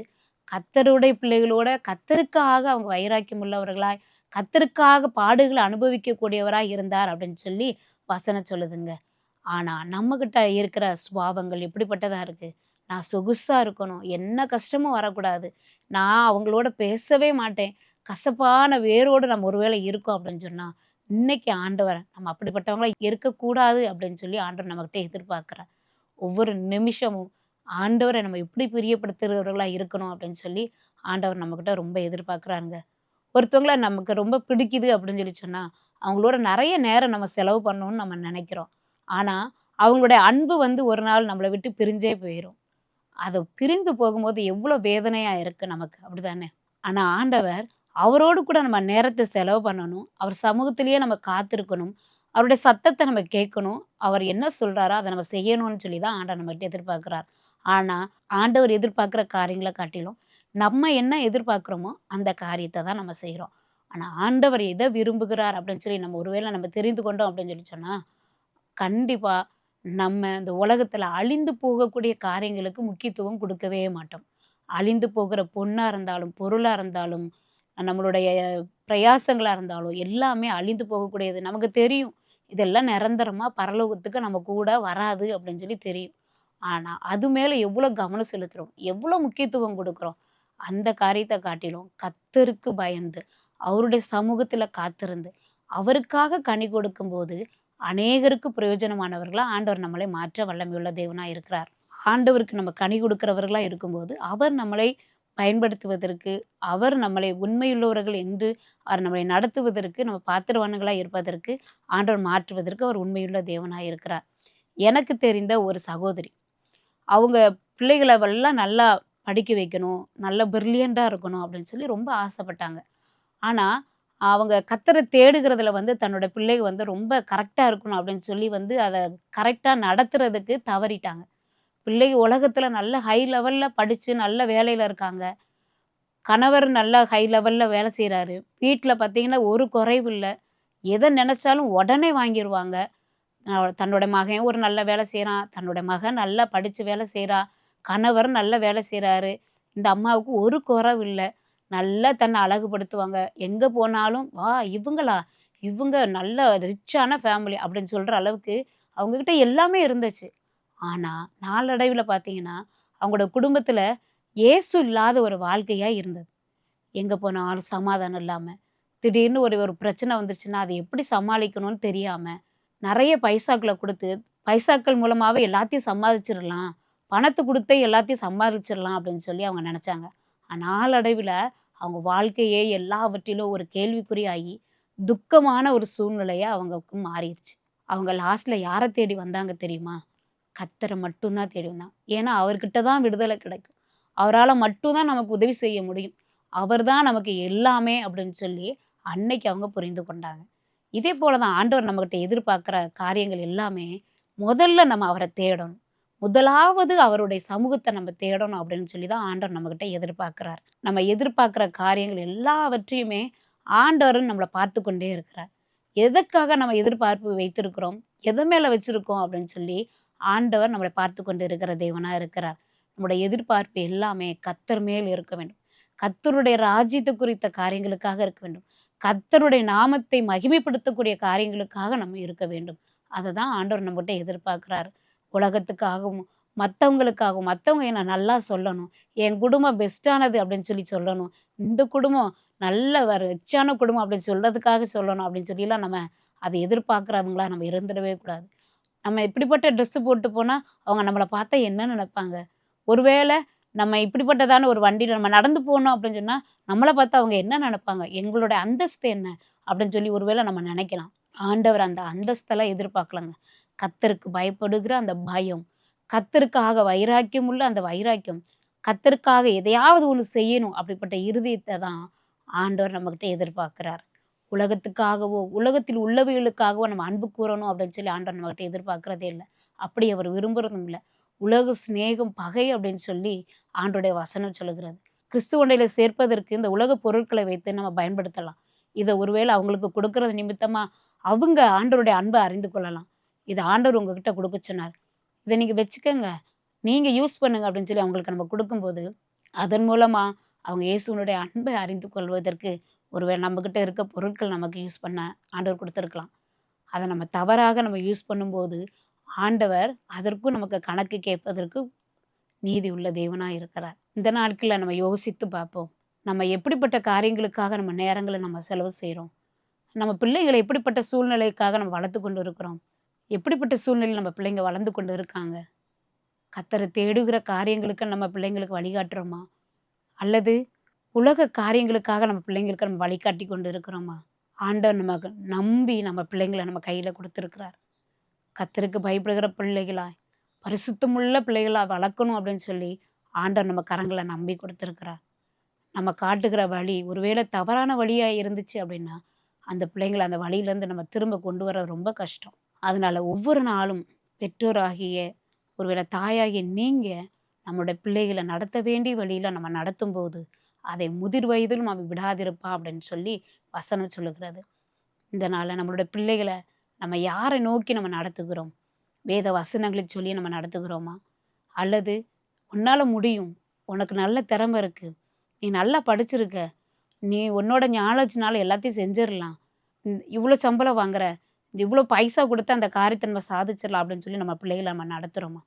கர்த்தருடைய பிள்ளைகளோட கர்த்தருக்காக அவங்க வைராக்கியம் உள்ளவர்களாய், கர்த்தருக்காக பாடுகள அனுபவிக்கக்கூடியவராய் இருந்தார் அப்படின்னு சொல்லி வசனம் சொல்லுதுங்க. ஆனா, நம்மகிட்ட இருக்கிற சுபாவங்கள் எப்படிப்பட்டதா இருக்கு? நான் சொகுசா இருக்கணும். என்ன கஷ்டமும் வரக்கூடாது. நான் அவங்களோட பேசவே மாட்டேன். கசப்பான வேரோடு நம்ம ஒருவேளை இருக்கோம் அப்படின்னு சொன்னா, இன்னைக்கு ஆண்டவர் நம்ம அப்படிப்பட்டவங்களா இருக்கக்கூடாது அப்படின்னு சொல்லி ஆண்டவர் நம்மகிட்ட எதிர்பார்க்கிறார். ஒவ்வொரு நிமிஷமும் ஆண்டவரை நம்ம எப்படி பிரியப்படுத்துகிறவர்களா இருக்கணும் அப்படின்னு சொல்லி ஆண்டவர் நம்மகிட்ட ரொம்ப எதிர்பார்க்கிறாருங்க. ஒருத்தவங்கள நமக்கு ரொம்ப பிடிக்குது அப்படின்னு சொல்லி சொன்னா, அவங்களோட நெறைய நேரம் நம்ம செலவு பண்ணணும்னு நம்ம நெனைக்கிறோம். ஆனா, அவங்களுடைய அன்பு வந்து ஒரு நாள் நம்மள விட்டு பிரிஞ்சே போயிரும். அது பிரிந்து போகும்போது எவ்வளோ வேதனையா இருக்கு நமக்கு. அப்படிதானே? ஆனா ஆண்டவர், அவரோடு கூட நம்ம நேரத்த செலவு பண்ணணும். அவர் சமூகத்திலேயே நம்ம காத்திருக்கணும். அவருடைய சத்தத்த நம்ம கேட்கணும். அவர் என்ன சொல்றாரோ, அத நம்ம செய்யணும்னு சொல்லி தான் ஆண்டவர் நம்மகிட்ட எதிர்பார்க்கிறார். ஆனா, ஆண்டவர் எதிர்பார்க்கிற காரியங்கள காட்டிலும், நம்ம என்ன எதிர்பார்க்கிறோமோ, அந்த காரியத்த தான் நம்ம செய்றோம். ஆனா, ஆண்டவர் எத விரும்புகிறார் அப்படின்னு சொல்லி நம்ம ஒருவேளை நம்ம தெரிந்து கொண்டோம் அப்படின்னு சொல்லி சொன்னா, கண்டிப்பா நம்ம இந்த உலகத்துல அழிந்து போகக்கூடிய காரியங்களுக்கு முக்கியத்துவம் கொடுக்கவே மாட்டோம். அழிந்து போகிற பொண்ணா இருந்தாலும், பொருளா இருந்தாலும், நம்மளுடைய பிரயாசங்களா இருந்தாலும், எல்லாமே அழிந்து போகக்கூடியது. நமக்கு தெரியும். இதெல்லாம் நிரந்தரமா பரலோகத்துக்கு நம்ம கூட வராது அப்படின்னு சொல்லி தெரியும். ஆனா, அது மேல எவ்வளோ கவனம் செலுத்துறோம்? எவ்வளோ முக்கியத்துவம் குடுக்குறோம்? அந்த காரியத்த காட்டிலும் கர்த்தருக்கு பயந்து, அவருடைய சமூகத்துல காத்திருந்து, அவருக்காக கனி கொடுக்கும்போது, அநேகருக்கு பிரயோஜனமானவர்களா ஆண்டவர் நம்மளை மாற்ற வல்லமையுள்ள தேவனா இருக்கிறார். ஆண்டவருக்கு நம்ம கனி கொடுக்கிறவர்களா இருக்கும்போது, அவர் நம்மளை பயன்படுத்துவதற்கு, அவர் நம்மளை உண்மையுள்ளவர்கள் என்று அவர் நம்மளை நடத்துவதற்கு, நம்ம பாத்திரவான்களா இருப்பதற்கு, ஆண்டவர் மாற்றுவதற்கு அவர் உண்மையுள்ள தேவனா இருக்கிறார். எனக்கு தெரிந்த ஒரு சகோதரி. அவங்க பிள்ளைகளெல்லாம் நல்லா படிக்க வைக்கணும், நல்ல பிரில்லியன்ட்டா இருக்கணும் அப்படின்னு சொல்லி ரொம்ப ஆசைப்பட்டாங்க. ஆனா, அவங்க கர்த்தர தேடுகிறதுல வந்து தன்னோட பிள்ளை வந்து ரொம்ப கரெக்ட்டா இருக்கணும் அப்படின்னு சொல்லி வந்து அத கரெக்ட்டா நடத்துறதுக்கு தவறிட்டாங்க. பிள்ளை உலகத்துல நல்ல ஹை லெவல்ல படிச்சு நல்ல வேலையில இருக்காங்க. கணவர் நல்ல ஹை லெவல்ல வேலை செய்றாரு. வீட்ல பார்த்தீங்கன்னா ஒரு குறைவு இல்ல. எத நெனச்சாலும் உடனே வாங்கிருவாங்க. தன்னோட மகன் ஒரு நல்ல வேலை செய்றான். தன்னோட மகன் நல்லா படிச்சு வேலை செய்றா. கணவர் நல்ல வேலை செய்றாரு. இந்த அம்மாவுக்கு ஒரு குறைவு இல்ல. நல்லா தன்னை அழகுபடுத்துவாங்க. எங்க போனாலும், "வா இவங்களா? இவங்க நல்ல ரிச்சான ஃபேமிலி" அப்படின்னு சொல்ற அளவுக்கு அவங்க கிட்ட எல்லாமே இருந்துச்சு. ஆனா நாளடைவுல பார்த்தீங்கன்னா, அவங்களோட குடும்பத்துல இயேசு இல்லாத ஒரு வாழ்க்கையா இருந்தது. எங்க போனாலும் சமாதானம் இல்லாம, திடீர்னு ஒரு ஒரு பிரச்சனை வந்துருச்சுன்னா, அதை எப்படி சமாளிக்கணும்னு தெரியாம, நெறைய பைசாக்கள குடுத்து, பைசாக்கள் மூலமாவே எல்லாத்தையும் சம்பாதிச்சிரலாம். பணத்த குடுத்தே எல்லாத்தையும் சம்பாதிச்சிரலாம் அப்படின்னு சொல்லி அவங்க நெனச்சாங்க. நாளடைவில அவங்க வாழ்க்கையே எல்லாவற்றிலும் ஒரு கேள்விக்குறியாகி, துக்கமான ஒரு சூழ்நிலையா அவங்களுக்கு மாறிருச்சு. அவங்க லாஸ்ட்ல யார தேடி வந்தாங்க தெரியுமா? கர்த்தர மட்டும் தான் தேடி வந்தாங்க. ஏன்னா, அவர்கிட்ட தான் விடுதலை கிடைக்கும். அவரால மட்டும் தான் நமக்கு உதவி செய்ய முடியும். அவர் தான் நமக்கு எல்லாமே அப்படின்னு சொல்லி, அன்னைக்கு அவங்க புரிந்து கொண்டாங்க. இதே போல தான் ஆண்டவர் நம்மகிட்ட எதிர்பார்க்கிற காரியங்கள் எல்லாமே, முதல்ல நம்ம அவர தேடணும். முதலாவது அவருடைய சமூகத்த நம்ம தேடணும் அப்படின்னு சொல்லி தான் ஆண்டவர் நம்மகிட்ட எதிர்பார்க்கிறார். நம்ம எதிர்பார்க்கிற காரியங்கள் எல்லாவற்றையுமே ஆண்டவர் நம்மள பார்த்து கொண்டே இருக்கிறார். எதற்காக நம்ம எதிர்பார்ப்பு வைத்திருக்கிறோம்? எது மேல வச்சிருக்கோம் அப்படின்னு சொல்லி ஆண்டவர் நம்மளை பார்த்து கொண்டு இருக்கிற தேவனா இருக்கிறார். நம்முடைய எதிர்பார்ப்பு எல்லாமே கர்த்தர் மேல் இருக்க வேண்டும். கர்த்தருடைய ராஜ்யத்தை குறித்த காரியங்களுக்காக இருக்க வேண்டும். கர்த்தருடைய நாமத்தை மகிமைப்படுத்தக்கூடிய காரியங்களுக்காக நம்ம இருக்க வேண்டும். அததான் ஆண்டவர் நம்மகிட்ட எதிர்பார்க்கிறார். உலகத்துக்காகவும், மத்தவங்களுக்காகவும், மத்தவங்க என்ன நல்லா சொல்லணும். என் குடும்பம் பெஸ்ட்டானது அப்படின்னு சொல்லி சொல்லணும். இந்த குடும்பம் நல்ல ஒரு ரிச்சான குடும்பம் அப்படின்னு சொல்றதுக்காக சொல்லணும் அப்படின்னு சொல்லிலாம் நம்ம அதை எதிர்பார்க்கிறவங்களா நம்ம இருந்துடவே கூடாது. நம்ம இப்படிப்பட்ட ட்ரெஸ் போட்டு போனா, அவங்க நம்மள பார்த்தா என்ன நெனைப்பாங்க? ஒருவேளை நம்ம இப்படிப்பட்டதான ஒரு வண்டியில நம்ம நடந்து போனோம் அப்படின்னு சொன்னா, நம்மள பார்த்தா அவங்க என்ன நெனைப்பாங்க? எங்களுடைய அந்தஸ்து என்ன? அப்படின்னு சொல்லி ஒருவேளை நம்ம நெனைக்கலாம். ஆண்டவர் அந்த அந்தஸ்தெல்லாம் எதிர்பார்க்கலங்க. கர்த்தருக்கு பயப்படுகிற அந்த பயம், கர்த்தருக்காக வைராக்கியம் உள்ள அந்த வைராக்கியம், கர்த்தருக்காக எதையாவது ஒண்ணு செய்யணும் அப்படிப்பட்ட இருதயத்த தான் ஆண்டவர் நம்மகிட்ட எதிர்பார்க்கிறார். உலகத்துக்காகவோ, உலகத்தில் உள்ளவைகளுக்காகவோ நம்ம அன்பு கூறணும் அப்படின்னு சொல்லி ஆண்டவர் நம்மகிட்ட எதிர்பார்க்கிறதே இல்ல. அப்படி அவர் விரும்புறதும் இல்ல. உலக சிநேகம் பகை அப்படின்னு சொல்லி ஆண்டவருடைய வசனம் சொல்லுகிறது. கிறிஸ்துவண்டையில சேர்ப்பதற்கு இந்த உலக பொருட்களை வைத்து நம்ம பயன்படுத்தலாம். இத ஒருவேளை அவங்களுக்கு கொடுக்கறது நிமித்தமா, அவங்க ஆண்டவருடைய அன்ப அறிந்து கொள்ளலாம். இத ஆண்டவர் உங்ககிட்ட குடுக்க சொன்னார். இத நீங்க வச்சுக்கங்க. நீங்க யூஸ் பண்ணுங்க அப்படின்னு சொல்லி அவங்களுக்கு நம்ம குடுக்கும்போது, அதன் மூலமா அவங்க இயேசுவினுடைய அன்பை அறிந்து கொள்வதற்கு ஒருவேளை நம்மகிட்ட இருக்க பொருட்கள் நமக்கு யூஸ் பண்ண ஆண்டவர் குடுத்துருக்கலாம். அத நம்ம தவறாக நம்ம யூஸ் பண்ணும்போது, ஆண்டவர் அதற்கும் நமக்கு கணக்கு கேட்பதற்கு நீதி உள்ள தேவனா இருக்கிறார். இந்த நாட்கள்ல நம்ம யோசித்து பார்ப்போம். நம்ம எப்படிப்பட்ட காரியங்களுக்காக நம்ம நேரங்கள நம்ம செலவு செய்றோம்? நம்ம பிள்ளைகள எப்படிப்பட்ட சூழ்நிலைக்காக நம்ம வளர்த்து கொண்டு இருக்கிறோம்? எப்படிப்பட்ட சூழ்நிலையில நம்ம பிள்ளைங்க வளர்ந்து கொண்டு இருக்காங்க? கர்த்தர தேடுகிற காரியங்களுக்கு நம்ம பிள்ளைங்களுக்கு வழிகாட்டுறோமா? அல்லது உலக காரியங்களுக்காக நம்ம பிள்ளைங்களுக்கு நம்ம வழிகாட்டி கொண்டு இருக்கிறோமா? ஆண்டவர் நமக்கு நம்பி நம்ம பிள்ளைங்கள நம்ம கையில குடுத்துருக்கிறார். கர்த்தருக்கு பயப்படுகிற பிள்ளைகளாய், பரிசுத்தமுள்ள பிள்ளைகளா வளர்க்கணும் அப்படின்னு சொல்லி ஆண்டவர் நம்ம கரங்கள நம்பி குடுத்துருக்கிறார். நம்ம காட்டுகிற வழி ஒருவேளை தவறான வழியா இருந்துச்சு அப்படின்னா, அந்த பிள்ளைங்கள அந்த வழியிலேருந்து நம்ம திரும்ப கொண்டு வர்றது ரொம்ப கஷ்டம். அதனால ஒவ்வொரு நாளும் பெற்றோராகிய ஒருவேளை தாயாகிய நீங்க நம்முடைய பிள்ளைகள நடத்த வேண்டிய வழியில நம்ம நடத்தும்போது, அதை முதிர் வயதிலும் அவன் விடாதிருப்பான் அப்படின்னு சொல்லி வசனம் சொல்லுகிறது. இதனால நம்மளோட பிள்ளைகள நம்ம யாரை நோக்கி நம்ம நடத்துகிறோம்? வேத வசனங்களை சொல்லி நம்ம நடத்துகிறோமா? அல்லது உன்னால முடியும். உனக்கு நல்ல திறமை இருக்கு. நீ நல்லா படிச்சிருக்க. நீ உன்னோட ஞானத்தினால எல்லாத்தையும் செஞ்சிரலாம். இவ்ளோ சம்பளம் வாங்குற. இவ்ளோ பைசா குடுத்து அந்த காரியத்த நம்ம சாதிச்சிடலாம் அப்படின்னு சொல்லி நம்ம பிள்ளைகள நம்ம நடத்துறோமா?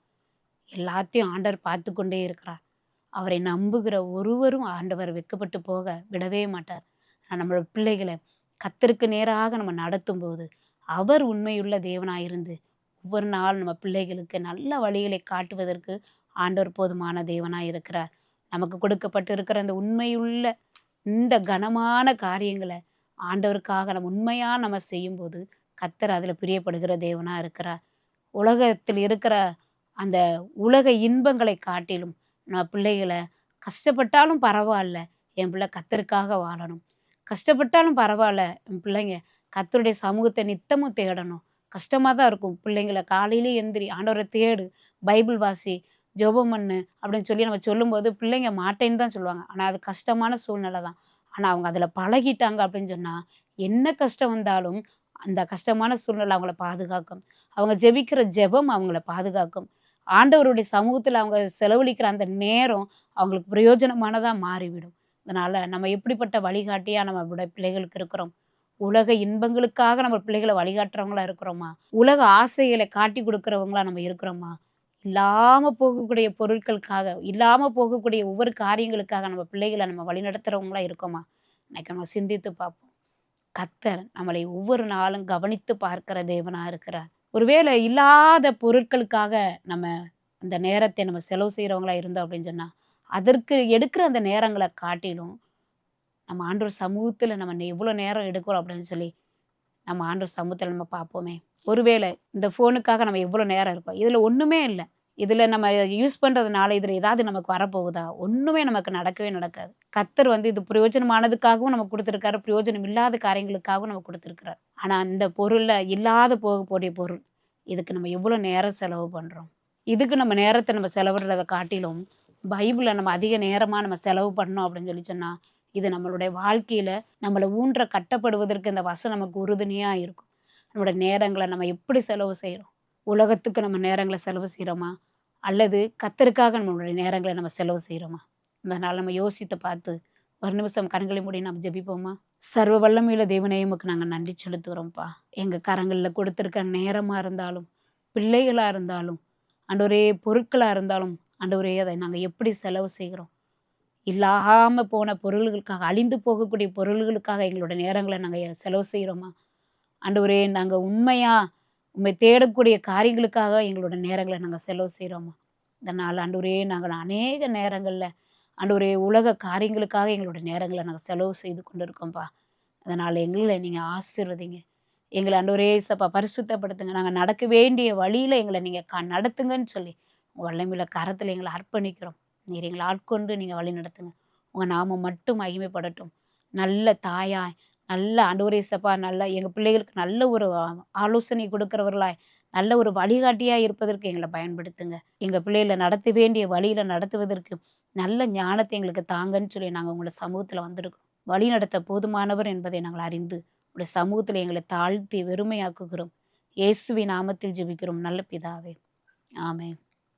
எல்லாத்தையும் ஆண்டவர் பார்த்து கொண்டே இருக்கிறார். அவரை நம்புகிற ஒருவரும் ஆண்டவர் வெட்கப்பட்டு போக விடவே மாட்டார். நம்மளோட பிள்ளைகள கர்த்தருக்கு நேராக நம்ம நடத்தும்போது, அவர் உண்மையுள்ள தேவனாயிருந்து, ஒவ்வொரு நாளும் நம்ம பிள்ளைகளுக்கு நல்ல வழிகளை காட்டுவதற்கு ஆண்டவர் போதுமான தேவனாய் இருக்கிறார். நமக்கு கொடுக்கப்பட்டு இருக்கிற அந்த உண்மையுள்ள இந்த கனமான காரியங்கள ஆண்டவருக்காக நம்ம உண்மையா நம்ம செய்யும்போது, கர்த்தர் அதில பிரியப்படுகிற தேவனா இருக்கிறார். உலகத்தில் இருக்கிற அந்த உலக இன்பங்களை காட்டிலும் நம்ம பிள்ளைகள கஷ்டப்பட்டாலும் பரவால்ல. என் பிள்ளை கர்த்தருக்காக வாழணும். கஷ்டப்பட்டாலும் பரவால்ல. என் பிள்ளைங்க கர்த்தருடைய சமூகத்த நித்தமும் தேடணும். கஷ்டமா தான் இருக்கும். பிள்ளைங்கள காலையில எந்திரி, ஆண்டவர தேடு, பைபிள் வாசி, ஜெபம் பண்ணு அப்படின்னு சொல்லி நம்ம சொல்லும்போது, பிள்ளைங்க மாட்டேன்னு தான் சொல்லுவாங்க. ஆனா அது கஷ்டமான சூழ்நிலை தான். ஆனா அவங்க அதில பழகிட்டாங்க அப்படின்னு சொன்னா, என்ன கஷ்டம் வந்தாலும் அந்த கஷ்டமான சூழ்நிலை அவங்கள பாதுகாக்கும். அவங்க ஜெபிக்கிற ஜெபம் அவங்கள பாதுகாக்கும். ஆண்டவருடைய சமூகத்துல அவங்க செலவழிக்கிற அந்த நேரம் அவங்களுக்கு பிரயோஜனமானதா மாறிவிடும். அதனால நம்ம எப்படிப்பட்ட வழிகாட்டியா நம்மளுடைய பிள்ளைகளுக்கு இருக்கிறோம்? உலக இன்பங்களுக்காக நம்ம பிள்ளைகள வழிகாட்டுறவங்களா இருக்கிறோமா? உலக ஆசைகளை காட்டிக் கொடுக்கிறவங்களா நம்ம இருக்கிறோமா? இல்லாம போகக்கூடிய பொருட்களுக்காக, இல்லாம போகக்கூடிய ஒவ்வொரு காரியங்களுக்காக நம்ம பிள்ளைகள நம்ம வழிநடத்துறவங்களா இருக்கோமா? இன்னைக்கு நம்ம சிந்தித்து பார்ப்போம். கர்த்தர் நம்மளை ஒவ்வொரு நாளும் கவனித்து பார்க்கிற தேவனா இருக்கிறார். ஒருவேளை இல்லாத பொருட்களுக்காக நம்ம அந்த நேரத்தை நம்ம செலவு செய்றவங்களா இருந்தோம் அப்படின்னு சொன்னா, அதற்கு எடுக்கிற அந்த நேரங்கள காட்டிலும், நம்ம ஆண்டவர் சமூகத்துல நம்ம எவ்வளோ நேரம் எடுக்கிறோம் அப்படின்னு சொல்லி, நம்ம ஆண்டவர் சமூகத்துல நம்ம பார்ப்போமே. ஒருவேளை இந்த ஃபோனுக்காக நம்ம எவ்வளோ நேரம் இருக்கோம். இதுல ஒண்ணுமே இல்ல. இதுல நம்ம யூஸ் பண்றதுனால இதுல ஏதாவது நமக்கு வரப்போகுதா? ஒண்ணுமே நமக்கு நடக்கவே நடக்காது. கர்த்தர் வந்து இது பிரயோஜனமானதுக்காகவும் நமக்கு குடுத்திருக்காரு. பிரயோஜனம் இல்லாத காரியங்களுக்காகவும் நமக்கு குடுத்திருக்கிறார். ஆனா இந்த பொருள்ல இல்லாத போகக்கூடிய பொருள். இதுக்கு நம்ம எவ்வளோ நேரம் செலவு பண்றோம்? இதுக்கு நம்ம நேரத்த நம்ம செலவிடுறத காட்டிலும், பைபிள நம்ம அதிக நேரமா நம்ம செலவு பண்ணோம் அப்படின்னு சொல்லி சொன்னா, இது நம்மளுடைய வாழ்க்கையில நம்மள கட்டப்படுவதற்கு இந்த வசனம் நமக்கு உறுதுணையா இருக்கும். நம்மோட நேரங்கள நம்ம எப்படி செலவு செய்றோம்? உலகத்துக்கு நம்ம நேரங்கள செலவு செய்றோமா? அல்லது கர்த்தருக்காக நம்மளுடைய நேரங்கள நம்ம செலவு செய்றோமா? அதனால நம்ம யோசித்து பார்த்து, ஒரு நிமிஷம் கண்களை மூடி நம்ம ஜெபிப்போமா? சர்வ வல்லமையுள்ள தேவனே உமக்கு நாங்க நன்றி செலுத்துகிறோம்ப்பா. எங்க கரங்கள்ல கொடுத்திருக்கிற நேரமா இருந்தாலும், பிள்ளைகளா இருந்தாலும், ஆண்டவரே பொருட்களா இருந்தாலும், ஆண்டவரே அதை நாங்க எப்படி செலவு செய்கிறோம்? இல்லாம போன பொருள்களுக்காக, அழிந்து போகக்கூடிய பொருள்களுக்காக எங்களோட நேரங்கள நாங்க செலவு செய்றோமா? ஆண்டவரே நாங்க உண்மையா உம்மை தேடக்கூடிய காரியங்களுக்காக எங்களோட நேரங்கள நாங்க செலவு செய்றோமா? இதனால ஆண்டவரே நாங்கள் அநேக நேரங்கள்ல ஆண்டவரே உலக காரியங்களுக்காக எங்களோட நேரங்கள நாங்க செலவு செய்து கொண்டிருக்கோம்ப்பா. அதனால எங்கள நீங்க ஆசீர்வதிங்க. எங்கள ஆண்டவரே இயேசப்பா பரிசுத்தப்படுத்துங்க. நாங்க நடக்க வேண்டிய வழியில எங்கள நீங்க நடத்துங்கன்னு சொல்லி, உங்க வல்லமையுள்ள கரத்துல எங்கள அர்ப்பணிக்கிறோம். நீர் எங்கள ஆட்கொண்டு நீங்க வழி நடத்துங்க. உங்க நாமம் மட்டும் மகிமைப்படட்டும். நல்ல தாயாய், நல்ல ஆண்டவரே இயேசப்பா நல்ல எங்க பிள்ளைகளுக்கு நல்ல ஒரு ஆலோசனை கொடுக்கிறவர்களாய், நல்ல ஒரு வழிகாட்டியா இருப்பதற்கு எங்கள பயன்படுத்துங்க. எங்க பிள்ளைகள நடத்த வேண்டிய வழியில நடத்துவதற்கு நல்ல ஞானத்தை எங்களுக்கு தாங்கன்னு சொல்லி நாங்க உங்களோட சமூகத்துல வந்திருக்கோம். வழி நடத்த போதுமானவர் என்பதை நாங்கள் அறிந்து, உடைய சமூகத்துல எங்களை தாழ்த்தி வெறுமையாக்குகிறோம். இயேசுவின் நாமத்தில் ஜெபிக்கிறோம் நல்ல பிதாவே. ஆமென்.